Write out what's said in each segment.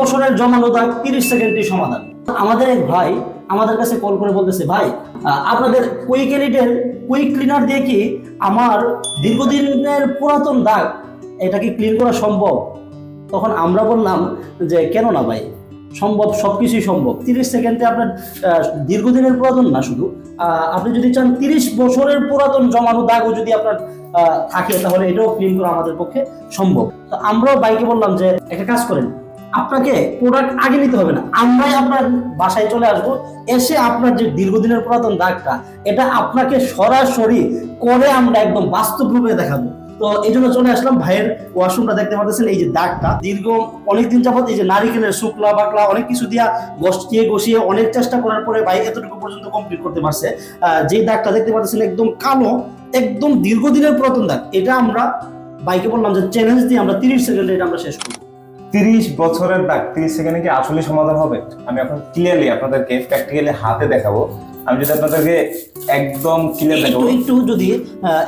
বছরের জমানো দাগ 30 সেকেন্ডে সমাধান। আমাদের এক ভাই আমাদের কাছে কল করে বলতেছে, ভাই আপনাদের কুইক এডিটের কুইক ক্লিনার দিয়ে কি আমার দীর্ঘদিনের পুরাতন দাগ এটা কি ক্লিন করা সম্ভব? তখন আমরা বললাম যে কেন না ভাই, সম্ভব, সবকিছুই সম্ভব। 30 সেকেন্ডে আপনার দীর্ঘদিনের পুরাতন না, শুধু আপনি যদি চান 30 বছরের পুরাতন জমানো দাগও যদি আপনার থাকে তাহলে এটাও ক্লিন করা আমাদের পক্ষে সম্ভব। তো আমরাও বাইকে বললাম যে একটা কাজ করেন, আপনাকে প্রোডাক্ট আগে নিতে হবে না, আমরাই আপনার বাসায় চলে আসবো, এসে আপনার যে দীর্ঘদিনের পুরাতন দাগটা এটা আপনাকে সরাসরি করে আমরা একদম বাস্তব রূপে দেখাবো। তো এই জন্য চলে আসলাম। ভাইয়ের ওয়াশরুমটা দেখতে পাচ্ছেন, এই যে দাগটা দীর্ঘ অনেকদিন যাবত এই যে নারিকেলের শুকলা বাকলা অনেক কিছু দিয়া ঘষিয়ে অনেক চেষ্টা করার পরে ভাই এতটুকু পর্যন্ত কমপ্লিট করতে পারছে। যে দাগটা দেখতে পাচ্ছেন একদম কালো, একদম দীর্ঘদিনের পুরাতন দাগ, এটা আমরা বাইকে বললাম যে চ্যালেঞ্জ দিয়ে আমরা 30 সেকেন্ডে এটা আমরা শেষ করবো। 30 বছরের দাগ 30 সেকেন্ডে কি আসলে সমাধান হবে? আমি এখন ক্লিয়ারলি আপনাদেরকে প্র্যাকটিক্যালি হাতে দেখাবো। আমি যদি আপনাদেরকে একদম ক্লিয়ার দেখাবো, একটু যদি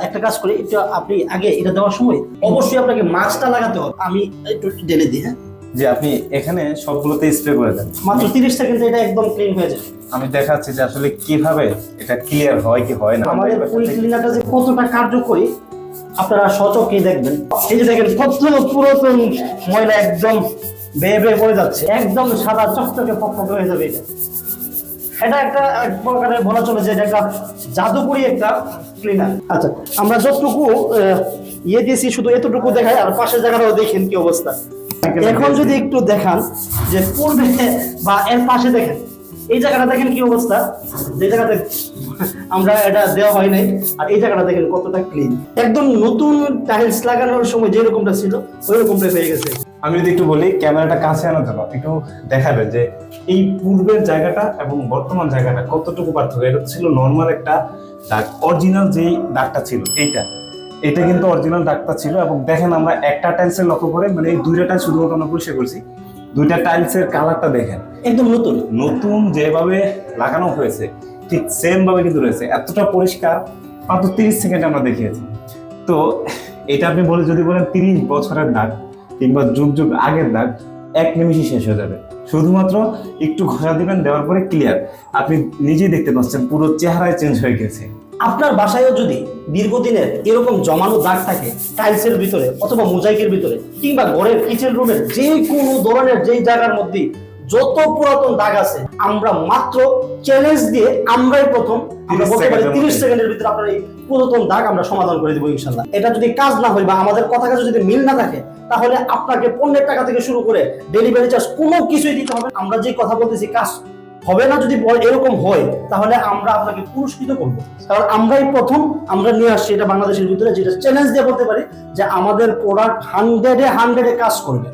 একটা কাজ করি, এটা আপনি আগে এটা দেওয়ার সময় অবশ্যই আপনাকে মাস্কটা লাগাতে হবে। আমি একটু ঢেলে দিই। হ্যাঁ, যে আপনি এখানে সবগুলোতে স্প্রে করে দেন, মাত্র 30 সেকেন্ডে এটা একদম ক্লিন হয়ে যাবে। আমি দেখাচ্ছি যে আসলে কিভাবে এটা ক্লিয়ার হয় কি হয় না। আমাদের কুইক ক্লিনারটা যে কতটা কার্যকরী আপনারা সচক্ষে দেখবেন। এই যে দেখেন কত পুরাতন ময়লা একদম বেয়ে বেয়ে পড়ে যাচ্ছে, একদম সাদা চকচকে ফকফকে হয়ে যাবে। এটা একটা এক প্রকারের বলা চলে যে এটা একটা জাদুকরি একটা ক্লিনার। আচ্ছা, আমরা যতটুকু দিয়েছি শুধু এতটুকু দেখাই, আর পাশের জায়গাটাও দেখেন কি অবস্থা। এখন যদি একটু দেখান যে পূর্বে বা এর পাশে দেখেন, এই জায়গাটা দেখেন কি অবস্থা, যে জায়গাতে আমরা এটা দেওয়া হয় নাই, আর এই জায়গাটা দেখেন কতটা ক্লিন, একদম নতুন টাইলস লাগানোর সময় যেরকমটা ছিল ওই রকমটা হয়ে গেছে। আমি যদি একটু বলি, ক্যামেরাটা কাছে আনার জন্য একটু দেখাবেন যে এই পূর্বের জায়গাটা এবং বর্তমান জায়গাটা কতটুকু পার্থক্য। এটা ছিল নর্মাল একটা দাগ, অরিজিনাল যেই দাগটা ছিল এটা কিন্তু অরিজিনাল দাগটা ছিল। এবং দেখেন আমরা একটা টাইলসের লক্ষ্য করে, মানে এই দুইটা টাইলস শুধুমাত্র আমরা পরিষ্কার করছি, দুইটা টাইলসের কালারটা দেখেন একদম নতুন যেভাবে লাগানো হয়েছে ঠিক সেম ভাবে কিন্তু রয়েছে, এতটা পরিষ্কার। মাত্র 30 সেকেন্ড আমরা দেখিয়েছি। তো এটা আপনি যদি বলেন 30 বছরের দাগ কিংবা যুগ যুগ আগের দাগ 1 নিমিষে শেষ হয়ে যাবে। শুধুমাত্র একটু ঘষা দিবেন, দেওয়ার পরে ক্লিয়ার। আপনি নিজেই দেখতে পাচ্ছেন পুরো চেহারায় চেঞ্জ হয়ে গেছে। আপনার বাসায়ও যদি দীর্ঘদিনের এরকম জমানো দাগ থাকে টাইলসের ভিতরে অথবা মোজাইকের ভিতরে কিংবা ঘরের কিচেন রুমের যে কোনো ধরনের যেই জায়গার মধ্যে যত পুরাতন দাগ আছে, আমরা মাত্র চ্যালেঞ্জ দিয়ে আমরাই প্রথম আমরা বলতে পারি 30 সেকেন্ডের ভিতরে আপনার এই পুরাতন দাগ আমরা সমাধান করে দেবো ইনশাআল্লাহ। এটা যদি কাজ না হয় বা আমাদের কথা কাজে যদি মিল না থাকে তাহলে আপনাকে 15 টাকা থেকে শুরু করে ডেলিভারি চার্জ কোনো কিছুই দিতে হবে। আমরা যে কথা বলতেছি কাজ হবে না, যদি এরকম হয় তাহলে আমরা আপনাকে পুরস্কৃত করবো, কারণ আমরাই প্রথম আমরা নিয়ে আসছি এটা বাংলাদেশের ভিতরে, যেটা চ্যালেঞ্জ দিয়ে বলতে পারি যে আমাদের প্রোডাক্ট 100-এ কাজ করবে।